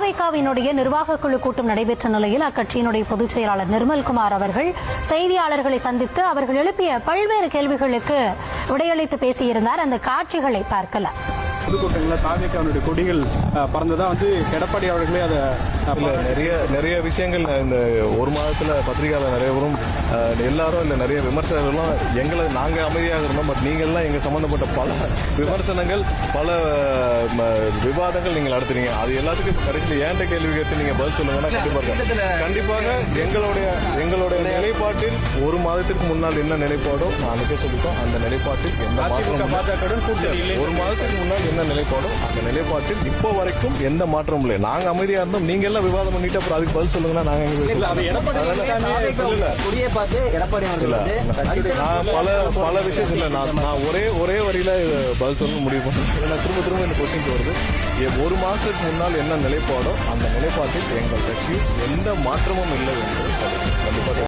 தாவேகாவினுடைய நிர்வாக குழு கூட்டம் நடைபெற்ற நிலையில் அக்கட்சியினுடைய பொதுச் செயலாளர் நிர்மல்குமார் அவர்கள் செய்தியாளர்களை சந்தித்து அவர்கள் எழுப்பிய பல்வேறு கேள்விகளுக்கு விடையளித்து பேசியிருந்தார். அந்த காட்சிகளை பார்க்கலாம். பொதுக்கூட்டங்களில் தாவேகாவினுடைய கொடிகள் பறந்ததா எடப்பாடி அவர்களே அதை நிறைய விஷயங்கள் இந்த ஒரு மாதத்துல பத்திரிகையாளர் நிறைய பேரும் எல்லாரும் இல்ல நிறைய விமர்சகர்களும் எங்களை நாங்க அமைதியாக இருந்தோம். பட் நீங்கள்லாம் எங்க சம்பந்தப்பட்ட பல விமர்சனங்கள் பல விவாதங்கள் நீங்கள் நடத்துறீங்க. அது எல்லாத்துக்கும் கடைசியில் ஏன்ட்ட கேள்வி கேட்டு நீங்க பதில் சொல்லுங்கன்னா கண்டிப்பாக எங்களுடைய நிலைப்பாட்டில் ஒரு மாதத்திற்கு முன்னால் என்ன நிலைப்பாடோ நானுக்கே சொல்லிட்டோம். அந்த நிலைப்பாட்டில் எந்த மாற்றம் ஒரு மாதத்துக்கு முன்னால் என்ன நிலைப்பாடோ அந்த நிலைப்பாட்டில் இப்போ வரைக்கும் எந்த மாற்றமும் இல்லை. நாங்க அமைதியா இருந்தோம். நீங்க எல்லாம் விவாதம் பண்ணிட்டு அப்புறம் அதுக்கு பதில் சொல்லுங்கன்னா நாங்க பல விஷயத்துல நான் ஒரே வரியில பதில் சொல்ல முடிவு பண்ணேன். திரும்ப இந்த கொஸ்டின் வருது. ஒரு மாசத்துக்கு முன்னால் என்ன நிலைப்பாடோ அந்த நிலைப்பாட்டில் எங்கள் கட்சி எந்த மாற்றமும் இல்லை என்று கண்டிப்பாக